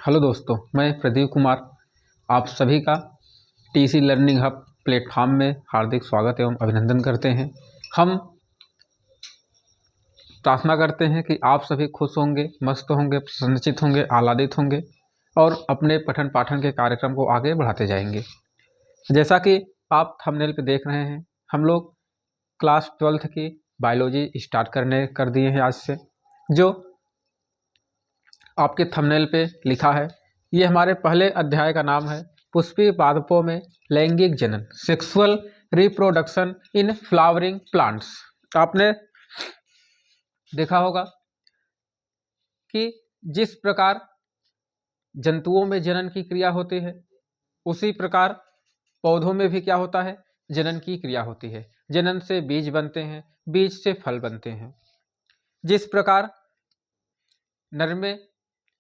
Hello दोस्तों, मैं प्रदीप कुमार आप सभी का टीसी लर्निंग हब प्लेटफॉर्म में हार्दिक स्वागत एवं अभिनंदन करते हैं। हम प्रार्थना करते हैं कि आप सभी खुश होंगे, मस्त होंगे, प्रसन्नचित होंगे, आह्लादित होंगे और अपने पठन पाठन के कार्यक्रम को आगे बढ़ाते जाएंगे। जैसा कि आप थंबनेल पे देख रहे हैं, हम लोग क्लास 12th की बायोलॉजी स्टार्ट कर दिए हैं आज से। जो आपके थंबनेल पे लिखा है, ये हमारे पहले अध्याय का नाम है पुष्पीय पादपों में लैंगिक जनन, sexual reproduction in flowering plants. आपने देखा होगा कि जिस प्रकार जंतुओं में जनन की क्रिया होती है, उसी प्रकार पौधों में भी क्या होता है, जनन की क्रिया होती है। जनन से बीज बनते हैं, बीज से फल बनते हैं। जिस प्रकार नर में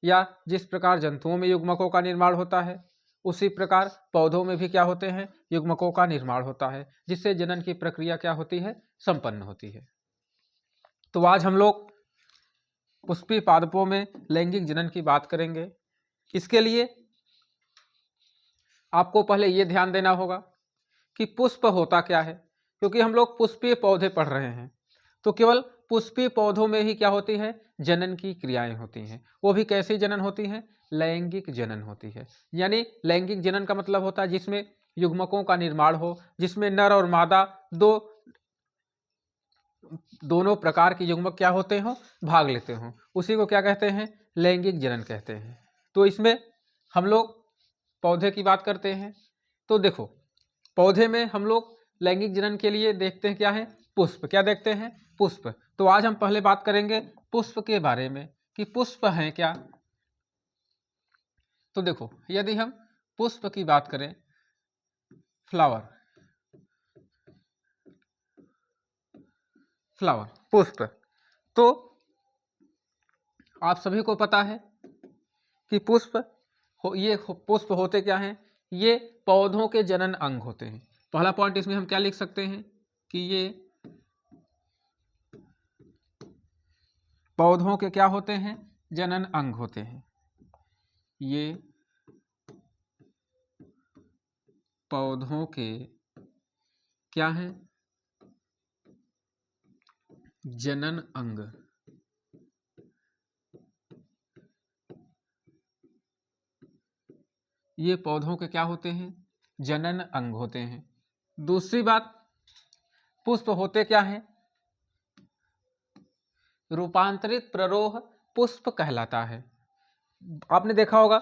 या जिस प्रकार जंतुओं में युग्मकों का निर्माण होता है, उसी प्रकार पौधों में भी क्या होते हैं, युग्मकों का निर्माण होता है, जिससे जनन की प्रक्रिया क्या होती है, संपन्न होती है। तो आज हम लोग पुष्पीय पादपों में लैंगिक जनन की बात करेंगे। इसके लिए आपको पहले ये ध्यान देना होगा कि पुष्प होता क्या है, क्योंकि हम लोग पुष्पीय पौधे पढ़ रहे हैं, तो केवल पुष्पीय पौधों में ही क्या होती है, जनन की क्रियाएं होती हैं। वो भी कैसी जनन होती हैं, लैंगिक जनन होती है। यानी लैंगिक जनन का मतलब होता है जिसमें युग्मकों का निर्माण हो, जिसमें नर और मादा दोनों प्रकार के युग्मक क्या होते हो, भाग लेते हो, उसी को क्या कहते हैं, लैंगिक जनन कहते हैं। तो इसमें हम लोग पौधे की बात करते हैं। तो देखो, पौधे में हम लोग लैंगिक जनन के लिए देखते हैं क्या है, पुष्प। क्या देखते हैं, पुष्प। तो आज हम पहले बात करेंगे पुष्प के बारे में कि पुष्प हैं क्या। तो देखो, यदि हम पुष्प की बात करें, फ्लावर, फ्लावर पुष्प, तो आप सभी को पता है कि पुष्प होते क्या हैं, ये पौधों के जनन अंग होते हैं। पहला पॉइंट इसमें हम क्या लिख सकते हैं कि ये पौधों के क्या होते हैं, जनन अंग होते हैं। ये पौधों के क्या हैं, जनन अंग। ये पौधों के क्या होते हैं, जनन अंग होते हैं। दूसरी बात, पुष्प होते क्या हैं, रूपांतरित प्ररोह पुष्प कहलाता है। आपने देखा होगा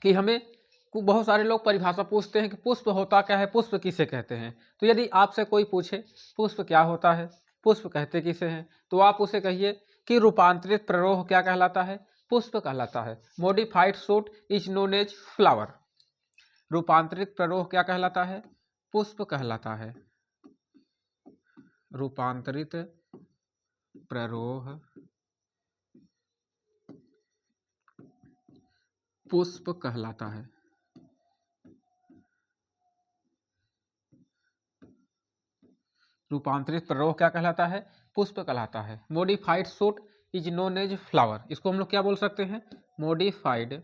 कि हमें बहुत सारे लोग परिभाषा पूछते हैं कि पुष्प होता क्या है, पुष्प किसे कहते हैं। तो यदि आपसे कोई पूछे पुष्प क्या होता है, पुष्प कहते किसे हैं, तो आप उसे कहिए कि रूपांतरित प्ररोह क्या कहलाता है, पुष्प कहलाता है। Modified shoot is known as flower. रूपांतरित प्ररोह क्या कहलाता है, पुष्प कहलाता है। रूपांतरित प्ररोह पुष्प कहलाता है। रूपांतरित प्ररोह क्या कहलाता है, पुष्प कहलाता है। Modified shoot is known as flower. इसको हम लोग क्या बोल सकते हैं, modified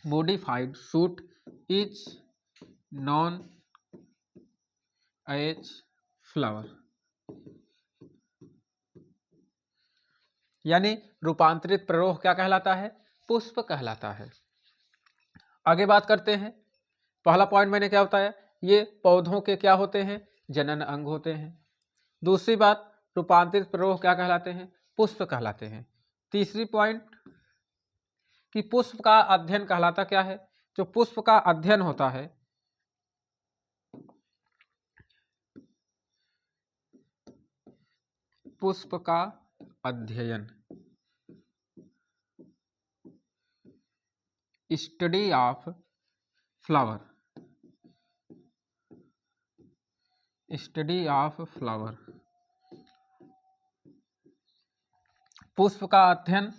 modified shoot is known as flower। यानी रूपांतरित प्ररोह क्या कहलाता है, पुष्प कहलाता है। आगे बात करते हैं। पहला पॉइंट मैंने क्या बताया, ये पौधों के क्या होते हैं, जनन अंग होते हैं। दूसरी बात, रूपांतरित प्ररोह क्या कहलाते हैं, पुष्प कहलाते हैं। तीसरी पॉइंट कि पुष्प का अध्ययन कहलाता क्या है, जो पुष्प का अध्ययन होता है, पुष्प का अध्ययन, study of flower, study of flower. पुष्प का अध्ययन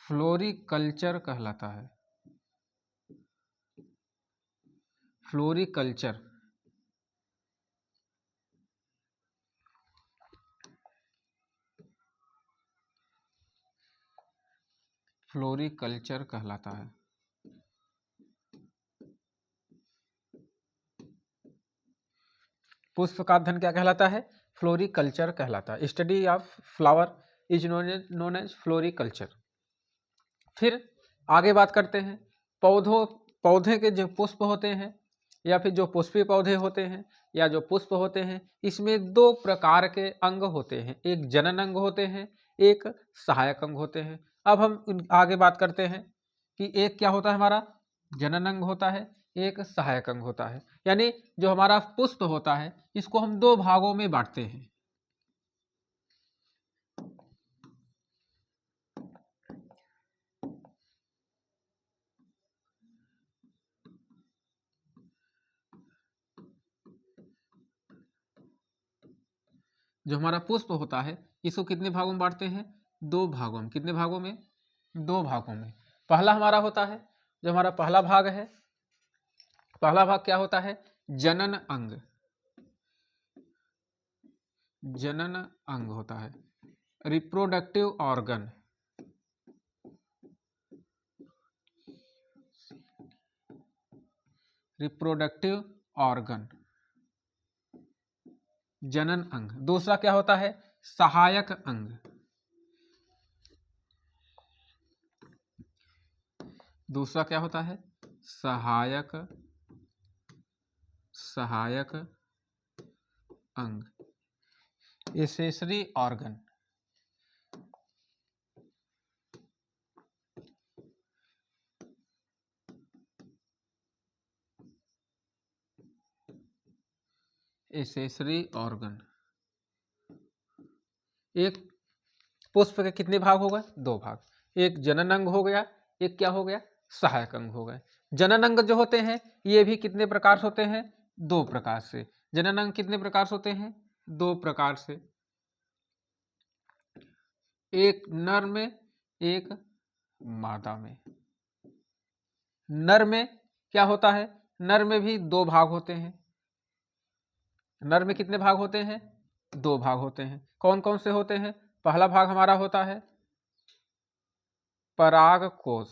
फ्लोरिकल्चर कहलाता है। फ्लोरिकल्चर फ्लोरिकल्चर कहलाता है। पुष्प का अध्ययन क्या कहलाता है? फ्लोरिकल्चर कहलाता है। Study of flower is known as floriculture. फिर आगे बात करते हैं पौधे के जो पुष्प होते हैं या फिर जो पुष्पीय पौधे होते हैं या जो पुष्प होते हैं, इसमें दो प्रकार के अंग होते हैं, एक जनन अंग होते हैं, एक सहायक अंग होते हैं। अब हम आगे बात करते हैं कि एक क्या होता है हमारा जनन अंग होता है, एक सहायक अंग होता है। यानी जो हमारा पुष्प होता है इसको हम दो भागों में बांटते हैं। जो हमारा पुष्प होता है इसको कितने भागों में बांटते हैं? दो भागों में। कितने भागों में? दो भागों में। पहला हमारा होता है, जो हमारा पहला भाग है, पहला भाग क्या होता है? जनन अंग। जनन अंग होता है, रिप्रोडक्टिव ऑर्गन। रिप्रोडक्टिव ऑर्गन, जनन अंग। दूसरा क्या होता है? सहायक अंग। दूसरा क्या होता है? सहायक अंग, एसेसरी ऑर्गन। Accessory organ. एक पुष्प के कितने भाग हो गए? दो भाग। एक जनन अंग हो गया, एक क्या हो गया? सहायक अंग हो गए। जनन अंग जो होते हैं ये भी कितने प्रकार से होते हैं? दो प्रकार से। जनन अंग कितने प्रकार से होते हैं? दो प्रकार से, एक नर में, एक मादा में। नर में क्या होता है? नर में भी दो भाग होते हैं। नर में कितने भाग होते हैं? दो भाग होते हैं। कौन कौन से होते हैं? पहला भाग हमारा होता है परागकोश।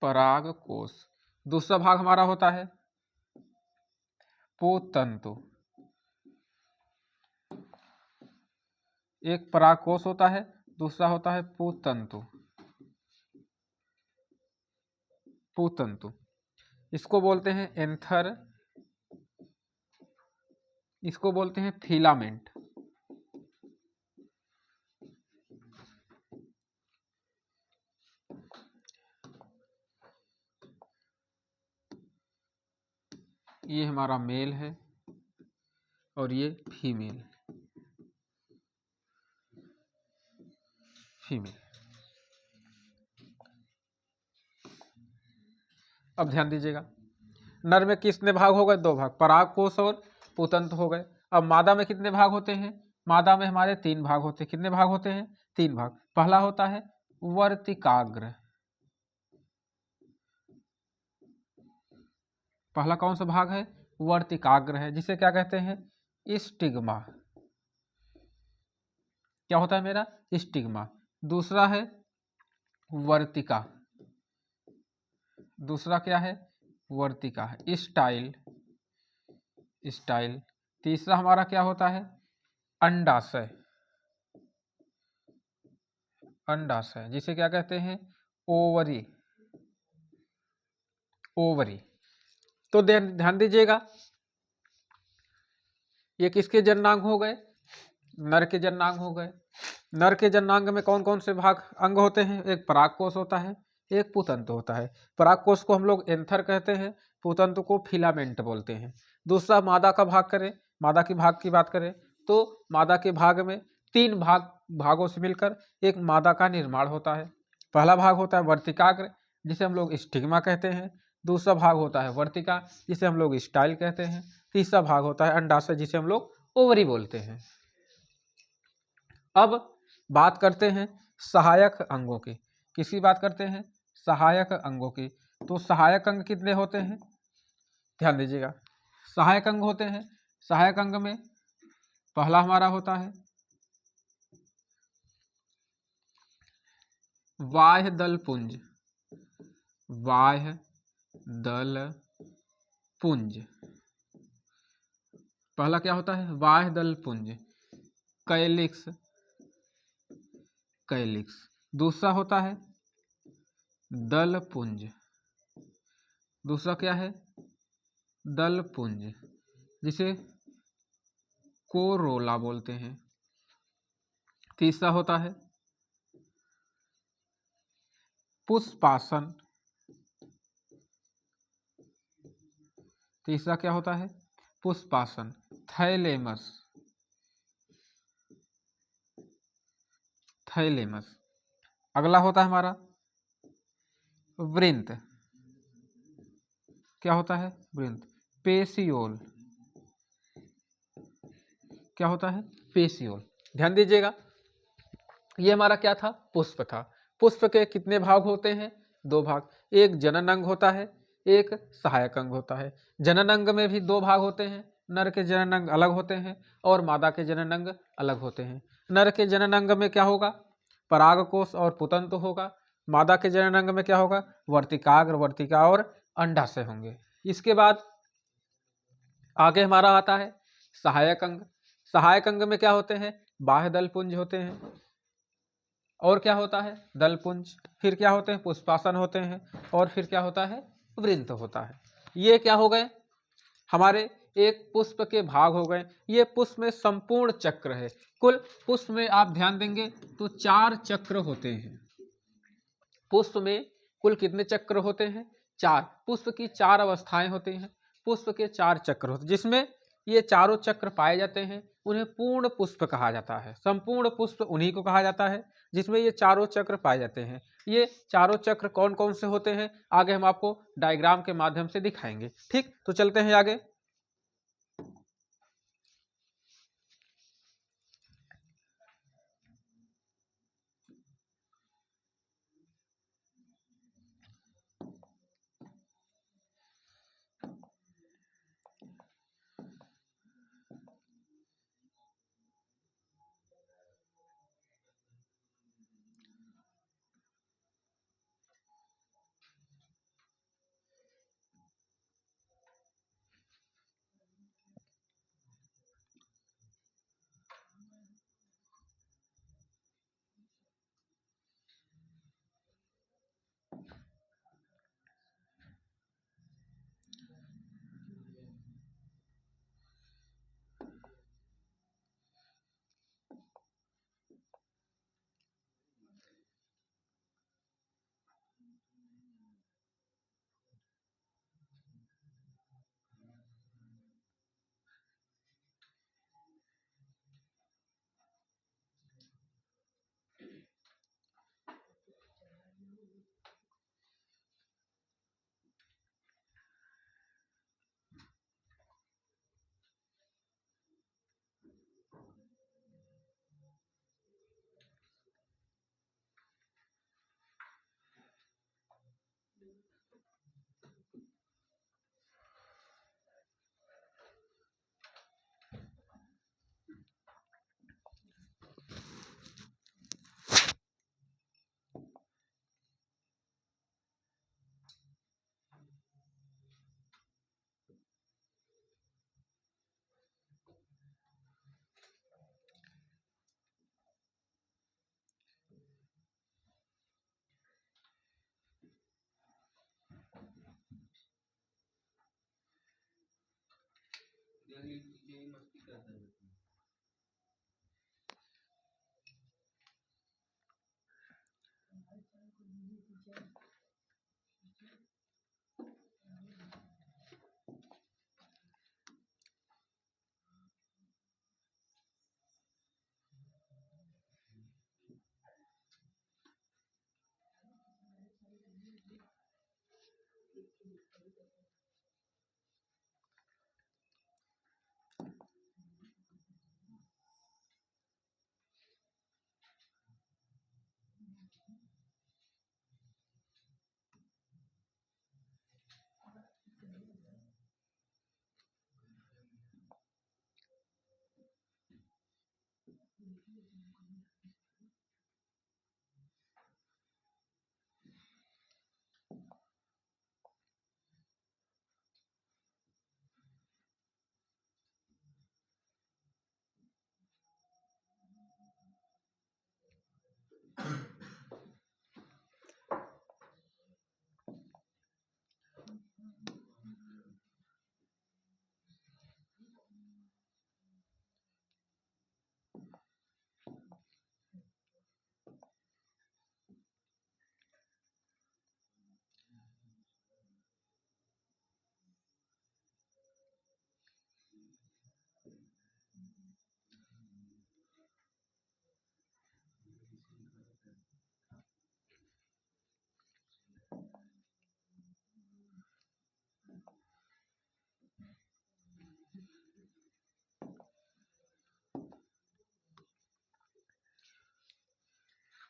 परागकोश। दूसरा भाग हमारा होता है पुतंतु। एक परागकोश होता है, दूसरा होता है पुतंतु। पुतंतु इसको बोलते हैं एंथर, इसको बोलते हैं फिलामेंट। ये हमारा मेल है और ये फीमेल। अब ध्यान दीजिएगा, नर में कितने भाग हो गए? दो भाग, परागकोश और पुतंत हो गए। अब मादा में कितने भाग होते हैं? मादा में हमारे तीन भाग होते हैं। कितने भाग होते हैं? तीन भाग। पहला होता है वर्तिकाग्र। पहला कौन सा भाग है? वर्तिकाग्र है, जिसे क्या कहते हैं? स्टिग्मा। क्या होता है मेरा? स्टिग्मा। दूसरा है वर्तिका। दूसरा क्या है? वर्तिका है। स्टाइल। स्टाइल। तीसरा हमारा क्या होता है? अंडाशय। अंडाशय, जिसे क्या कहते हैं? ओवरी। ओवरी। तो ध्यान दीजिएगा, ये किसके जननांग हो गए? नर के जननांग हो गए। नर के जननांग में कौन कौन से भाग अंग होते हैं? एक परागकोश होता है, एक पुतंतु होता है। परागकोश को हम लोग एंथर कहते हैं, पुतंतु को फिलामेंट बोलते हैं। दूसरा मादा का भाग करें, मादा की भाग की बात करें तो मादा के भाग में तीन भागों से मिलकर एक मादा का निर्माण होता है। पहला भाग होता है वर्तिकाग्र, जिसे हम लोग स्टिग्मा कहते हैं। दूसरा भाग होता है वर्तिका, जिसे हम लोग स्टाइल कहते हैं। तीसरा भाग होता है अंडाशय, जिसे हम लोग ओवरी बोलते हैं। अब बात करते हैं सहायक अंगों की। किसकी बात करते हैं? सहायक अंगों की। तो सहायक अंग कितने होते हैं? ध्यान दीजिएगा, सहायक अंग होते हैं, सहायक अंग में पहला हमारा होता है बाह्य दल पुंज। बाह्य दल पुंज पहला क्या होता है? बाह्य दल पुंज, कैलिक्स। कैलिक्स। दूसरा होता है दल पुंज। दूसरा क्या है? दल पुंज, जिसे कोरोला बोलते हैं। तीसरा होता है पुष्पासन। तीसरा क्या होता है? पुष्पासन, थैलेमस। थैलेमस। अगला होता है हमारा वृंत। क्या होता है? वृंत। पेशियोल। क्या होता है? पेशियोल। ध्यान दीजिएगा, ये हमारा क्या था? पुष्प था। पुष्प के कितने भाग होते हैं? दो भाग। एक जनन अंग होता है, एक सहायक अंग होता है। जनन अंग में भी दो भाग होते हैं, नर के जनन अंग अलग होते हैं और मादा के जनन अंग अलग होते हैं। नर के जनन अंग में क्या होगा? परागकोश और पुतंतु होगा। मादा के जनन अंग में क्या होगा? वर्तिकाग्र, वर्तिका और अंडाशय होंगे। इसके बाद आगे हमारा आता है सहायक अंग। सहायक अंग में क्या होते हैं? बाह्य दल पुंज होते हैं, और क्या होता है? दलपुंज। फिर क्या होते हैं? पुष्पासन होते हैं, और फिर क्या होता है? वृंत होता है। ये क्या हो गए? हमारे एक पुष्प के भाग हो गए। ये पुष्प में संपूर्ण चक्र है। कुल पुष्प में आप ध्यान देंगे तो 4 चक्र होते हैं। पुष्प में कुल कितने चक्र होते हैं? 4। पुष्प की 4 अवस्थाएं होती हैं। पुष्प के 4 चक्र होते हैं, जिसमें ये चारों चक्र पाए जाते हैं। उन्हें पूर्ण पुष्प कहा जाता है। संपूर्ण पुष्प उन्हीं को कहा जाता है जिसमें ये चारों चक्र पाए जाते हैं। ये चारों चक्र कौन कौन से होते हैं, आगे हम आपको डायग्राम के माध्यम से दिखाएंगे। ठीक, तो चलते हैं आगे।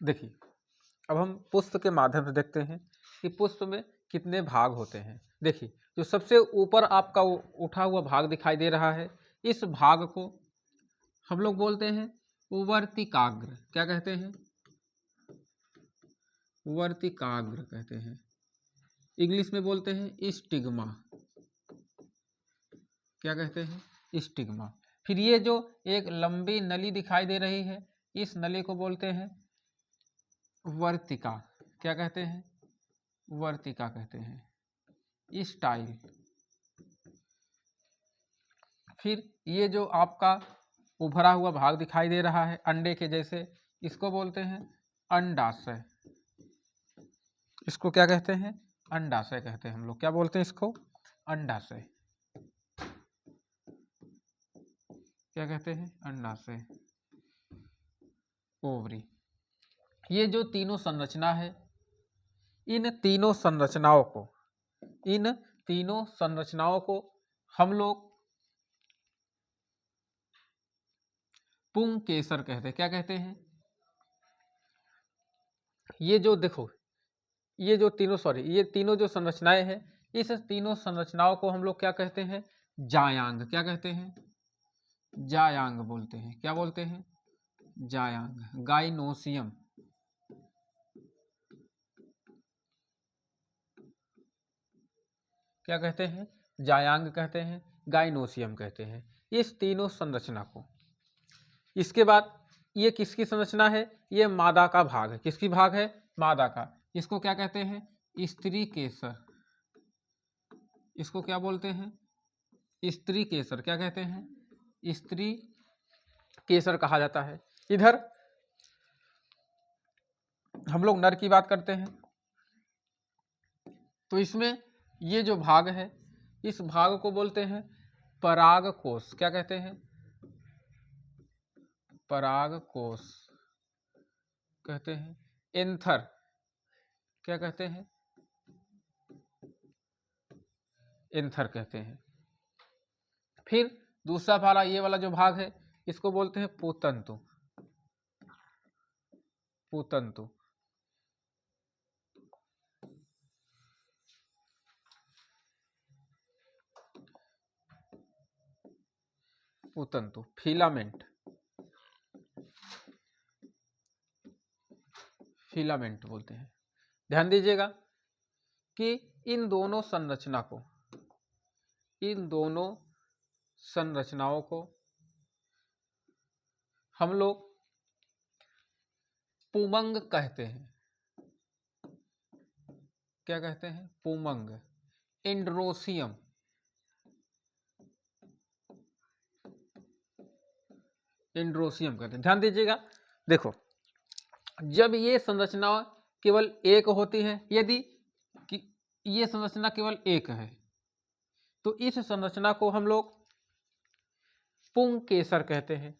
देखिए, अब हम पुष्प के माध्यम से देखते हैं कि पुष्प में कितने भाग होते हैं। देखिए, जो सबसे ऊपर आपका उठा हुआ भाग दिखाई दे रहा है, इस भाग को हम लोग बोलते हैं वर्तिकाग्र। क्या कहते हैं? वर्तिकाग्र कहते हैं। इंग्लिश में बोलते हैं स्टिग्मा। क्या कहते हैं? स्टिग्मा। फिर ये जो एक लंबी नली दिखाई दे रही है, इस नली को बोलते हैं वर्तिका। क्या कहते हैं? वर्तिका कहते हैं। स्टाइल। फिर ये जो आपका उभरा हुआ भाग दिखाई दे रहा है अंडे के जैसे, इसको बोलते हैं अंडाशय। इसको क्या कहते हैं? अंडाशय कहते हैं। हम लोग क्या बोलते हैं इसको? अंडाशय। क्या कहते हैं? अंडाशय। ओवरी। ये जो तीनों संरचना है, इन तीनों संरचनाओं को हम लोग पुंकेसर कहते हैं। क्या कहते हैं? ये जो देखो, ये तीनों जो संरचनाएं हैं, इस तीनों संरचनाओं को हम लोग क्या कहते हैं? जायांग। क्या कहते हैं? जायांग बोलते हैं। क्या बोलते हैं? जायांग। गाइनोसियम। क्या कहते हैं? जायांग कहते हैं, गाइनोसियम कहते हैं, इस तीनों संरचना को। इसके बाद ये किसकी संरचना है? ये मादा का भाग है। किसकी भाग है? मादा का। इसको क्या कहते हैं? स्त्री केसर। इसको क्या बोलते हैं? स्त्री केसर। क्या कहते हैं? स्त्री केसर कहा जाता है। इधर हम लोग नर की बात करते हैं, तो इसमें ये जो भाग है, इस भाग को बोलते हैं परागकोश। क्या कहते हैं? परागकोश कहते हैं। एंथर। क्या कहते हैं? एंथर कहते हैं। फिर दूसरा वाला, ये वाला जो भाग है, इसको बोलते हैं पूतंतु। पूतंतु। पूतंतु। फिलामेंट। फिलामेंट बोलते हैं। ध्यान दीजिएगा कि इन दोनों संरचनाओं को हम लोग पुमंग कहते हैं। क्या कहते हैं? पुमंग। एंड्रोसियम। एंड्रोसियम कहते हैं। ध्यान दीजिएगा, देखो, जब ये संरचना केवल एक होती है, यदि कि ये संरचना केवल एक है, तो इस संरचना को हम लोग पुंकेसर कहते हैं।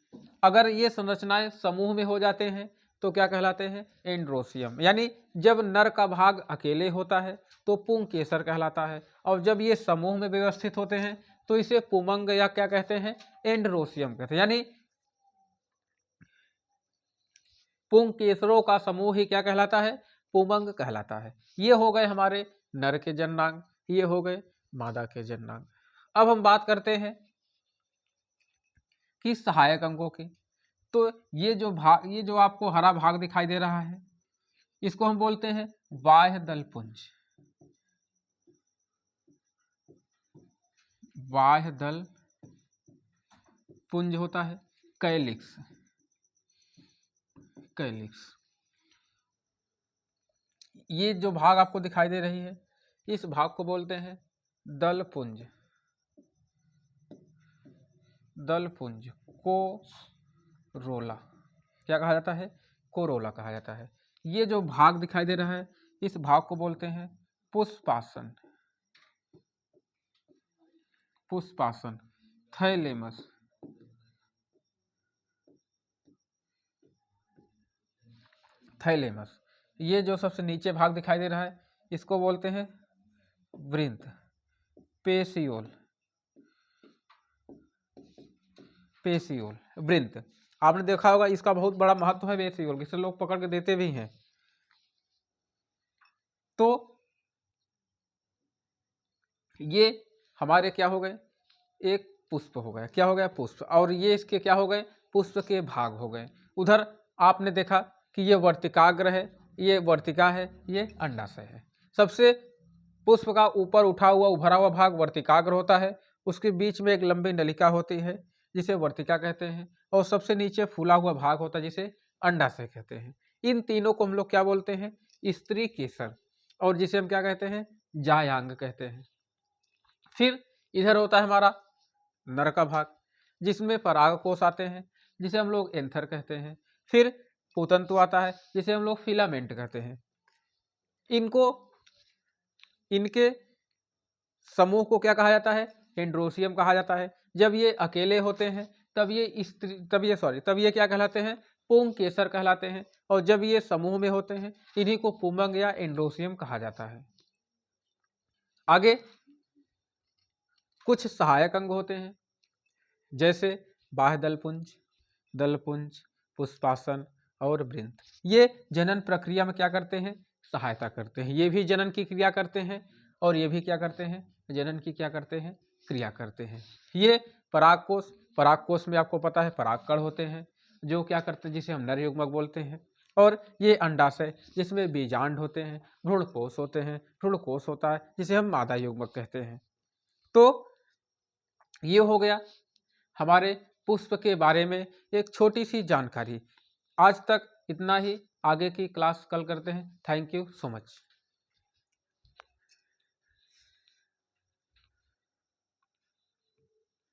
अगर ये संरचनाएं समूह में हो जाते हैं तो क्या कहलाते हैं? एंड्रोसियम। यानी जब नर का भाग अकेले होता है तो पुंकेसर कहलाता है, और जब ये समूह में व्यवस्थित होते हैं तो इसे पुमंग या क्या कहते हैं? एंड्रोसियम कहते हैं। यानी पुंकेसरों का समूह ही क्या कहलाता है? पुमंग कहलाता है। ये हो गए हमारे नर के जननांग, ये हो गए मादा के जननांग। अब हम बात करते हैं कि सहायक अंगों की। तो ये जो आपको हरा भाग दिखाई दे रहा है, इसको हम बोलते हैं बाह्य दल पुंज। बाह्य दल पुंज होता है कैलिक्स। कैलिक्स, ये जो भाग आपको दिखाई दे रही है, इस भाग को बोलते हैं दल पुंज। दल पुंज कोरोला, क्या कहा जाता है? कोरोला कहा जाता है। ये जो भाग दिखाई दे रहा है, इस भाग को बोलते हैं पुष्पासन। पुष्पासन, थैलेमस। थैलेमस, ये जो सबसे नीचे भाग दिखाई दे रहा है, इसको बोलते हैं वृंत। पेशियोल, पेशियोल, वृंत। आपने देखा होगा इसका बहुत बड़ा महत्व है पेशियोल, जिसे लोग पकड़ के देते भी हैं। तो ये हमारे क्या हो गए? एक पुष्प हो गया। क्या हो गया? पुष्प। और ये इसके क्या हो गए? पुष्प के भाग हो गए। उधर आपने देखा कि ये वर्तिकाग्र है, ये वर्तिका है, ये अंडाशय है। सबसे पुष्प का ऊपर उठा हुआ उभरा हुआ भाग वर्तिकाग्र होता है, उसके बीच में एक लंबी नलिका होती है जिसे वर्तिका कहते हैं, और सबसे नीचे फूला हुआ भाग होता है जिसे अंडाशय कहते हैं। इन तीनों को हम लोग क्या बोलते हैं? स्त्री केसर, और जिसे हम क्या कहते हैं? जायांग कहते हैं। फिर इधर होता है हमारा नर का भाग, जिसमें परागकोश आते हैं, जिसे हम लोग एंथर कहते हैं। फिर पुतंतु आता है, जिसे हम लोग फिलामेंट कहते हैं। इनको, इनके समूह को क्या कहा जाता है? एंड्रोसियम कहा जाता है। जब ये अकेले होते हैं तब ये क्या कहलाते हैं? पुंग केसर कहलाते हैं। और जब ये समूह में होते हैं, इन्हीं को पुमंग या एंड्रोसियम कहा जाता है। आगे कुछ सहायक अंग होते हैं, जैसे बाह्य दलपुंज, दलपुंज, पुष्पासन और वृंत। ये जनन प्रक्रिया में क्या करते हैं? सहायता करते हैं। ये भी जनन की क्रिया करते हैं, और ये भी क्या करते हैं? जनन की क्या करते हैं? क्रिया करते हैं। ये परागकोश, परागकोश में आपको पता है परागकण होते हैं, जो क्या करते हैं? जिसे हम नर युग्मक बोलते हैं। और ये अंडाशय, जिसमें बीजांड होते हैं, भ्रूणकोश होते हैं, भ्रूणकोश होता है जिसे हम मादा युग्मक कहते हैं। तो ये हो गया हमारे पुष्प के बारे में एक छोटी सी जानकारी। आज तक इतना ही, आगे की क्लास कल करते हैं। Thank you so much.